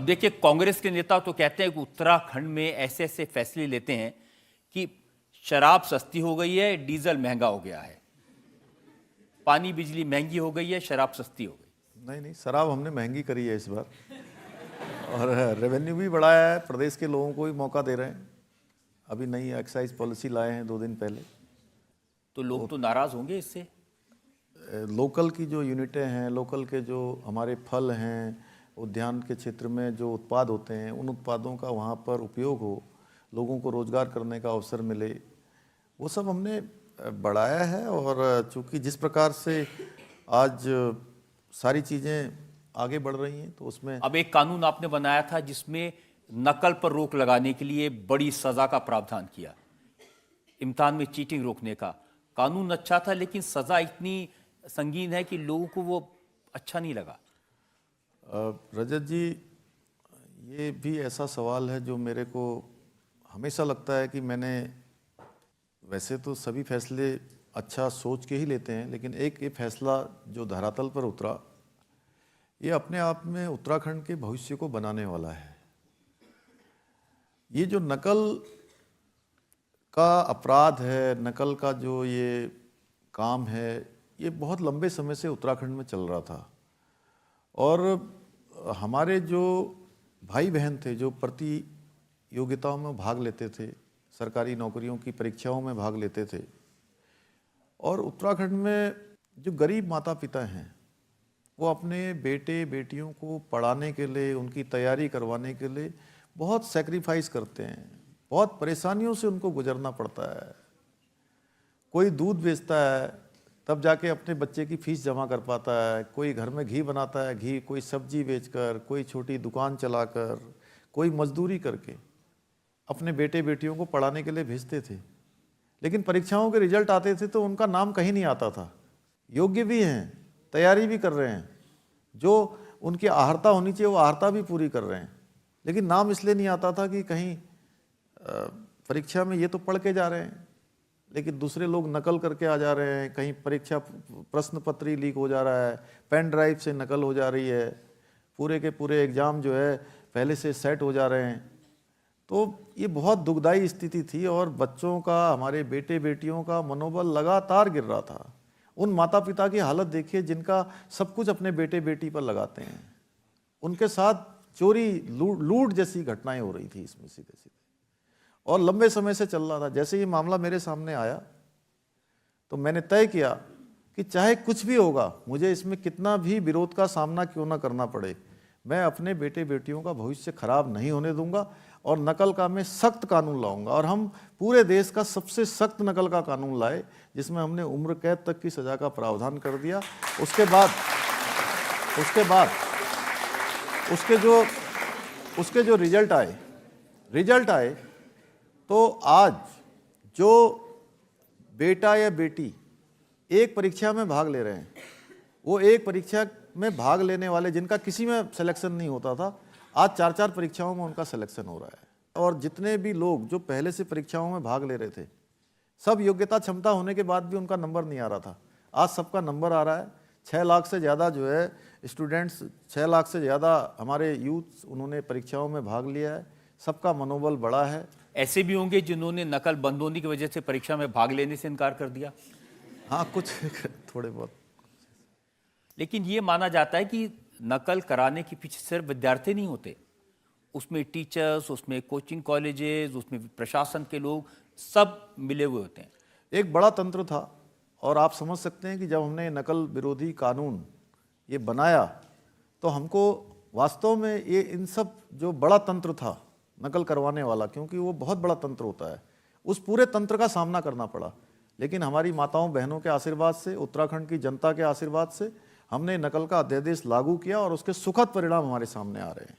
देखिए, कांग्रेस के नेता तो कहते हैं कि उत्तराखंड में ऐसे ऐसे फैसले लेते हैं कि शराब सस्ती हो गई है, डीजल महंगा हो गया है, पानी बिजली महंगी हो गई है, शराब सस्ती हो गई। नहीं नहीं, शराब हमने महंगी करी है इस बार, और रेवेन्यू भी बढ़ाया है, प्रदेश के लोगों को भी मौका दे रहे हैं। अभी नई एक्साइज पॉलिसी लाए हैं 2 दिन पहले। तो लोग तो नाराज होंगे इससे। लोकल की जो यूनिटें हैं, लोकल के जो हमारे फल हैं, उद्यान के क्षेत्र में जो उत्पाद होते हैं, उन उत्पादों का वहाँ पर उपयोग हो, लोगों को रोजगार करने का अवसर मिले, वो सब हमने बढ़ाया है। और चूंकि जिस प्रकार से आज सारी चीज़ें आगे बढ़ रही हैं, तो उसमें अब एक कानून आपने बनाया था जिसमें नकल पर रोक लगाने के लिए बड़ी सजा का प्रावधान किया, इम्तिहान में चीटिंग रोकने का कानून अच्छा था, लेकिन सजा इतनी संगीन है कि लोगों को वो अच्छा नहीं लगा। रजत जी, ये भी ऐसा सवाल है जो मेरे को हमेशा लगता है कि मैंने वैसे तो सभी फैसले अच्छा सोच के ही लेते हैं, लेकिन एक ये फैसला जो धरातल पर उतरा, ये अपने आप में उत्तराखंड के भविष्य को बनाने वाला है। ये जो नकल का अपराध है, नकल का जो ये काम है, ये बहुत लंबे समय से उत्तराखंड में चल रहा था। और हमारे जो भाई बहन थे जो प्रतियोगिताओं में भाग लेते थे, सरकारी नौकरियों की परीक्षाओं में भाग लेते थे, और उत्तराखंड में जो गरीब माता पिता हैं, वो अपने बेटे बेटियों को पढ़ाने के लिए, उनकी तैयारी करवाने के लिए बहुत सेक्रीफाइस करते हैं, बहुत परेशानियों से उनको गुजरना पड़ता है। कोई दूध बेचता है तब जाके अपने बच्चे की फीस जमा कर पाता है, कोई घर में घी बनाता है, घी, कोई सब्जी बेचकर, कोई छोटी दुकान चलाकर, कोई मजदूरी करके अपने बेटे बेटियों को पढ़ाने के लिए भेजते थे। लेकिन परीक्षाओं के रिजल्ट आते थे तो उनका नाम कहीं नहीं आता था। योग्य भी हैं, तैयारी भी कर रहे हैं, जो उनकी आहर्ता होनी चाहिए वो आहर्ता भी पूरी कर रहे हैं, लेकिन नाम इसलिए नहीं आता था कि कहीं परीक्षा में ये तो पढ़ के जा रहे हैं, लेकिन दूसरे लोग नकल करके आ जा रहे हैं, कहीं परीक्षा प्रश्न पत्र ही लीक हो जा रहा है, पेन ड्राइव से नकल हो जा रही है, पूरे के पूरे एग्ज़ाम जो है पहले से सेट हो जा रहे हैं। तो ये बहुत दुखदाई स्थिति थी, और बच्चों का, हमारे बेटे बेटियों का मनोबल लगातार गिर रहा था। उन माता पिता की हालत देखिए जिनका सब कुछ अपने बेटे बेटी पर लगाते हैं, उनके साथ चोरी लूट जैसी घटनाएं हो रही थी इसमें सीधे सीधे, और लंबे समय से चल रहा था। जैसे ये मामला मेरे सामने आया तो मैंने तय किया कि चाहे कुछ भी होगा, मुझे इसमें कितना भी विरोध का सामना क्यों ना करना पड़े, मैं अपने बेटे बेटियों का भविष्य खराब नहीं होने दूंगा, और नकल का मैं सख्त कानून लाऊंगा। और हम पूरे देश का सबसे सख्त नकल का कानून लाए, जिसमें हमने उम्र कैद तक की सजा का प्रावधान कर दिया। उसके बाद उसके जो रिजल्ट आए तो आज जो बेटा या बेटी एक परीक्षा में भाग ले रहे हैं, वो एक परीक्षा में भाग लेने वाले जिनका किसी में सिलेक्शन नहीं होता था, आज 4-4 परीक्षाओं में उनका सिलेक्शन हो रहा है। और जितने भी लोग जो पहले से परीक्षाओं में भाग ले रहे थे, सब योग्यता क्षमता होने के बाद भी उनका नंबर नहीं आ रहा था, आज सबका नंबर आ रहा है। 6 लाख से ज़्यादा जो है स्टूडेंट्स, 6 लाख से ज़्यादा हमारे यूथ, उन्होंने परीक्षाओं में भाग लिया है, सबका मनोबल बढ़ा है। ऐसे भी होंगे जिन्होंने नकल बंद होने की वजह से परीक्षा में भाग लेने से इनकार कर दिया। हाँ, कुछ थोड़े बहुत। लेकिन ये माना जाता है कि नकल कराने के पीछे सिर्फ विद्यार्थी नहीं होते, उसमें टीचर्स, उसमें कोचिंग कॉलेजेस, उसमें प्रशासन के लोग सब मिले हुए होते हैं। एक बड़ा तंत्र था, और आप समझ सकते हैं कि जब हमने नकल विरोधी कानून ये बनाया तो हमको वास्तव में ये इन सब जो बड़ा तंत्र था नकल करवाने वाला, क्योंकि वो बहुत बड़ा तंत्र होता है, उस पूरे तंत्र का सामना करना पड़ा। लेकिन हमारी माताओं बहनों के आशीर्वाद से, उत्तराखंड की जनता के आशीर्वाद से हमने नकल का अध्यादेश लागू किया, और उसके सुखद परिणाम हमारे सामने आ रहे हैं।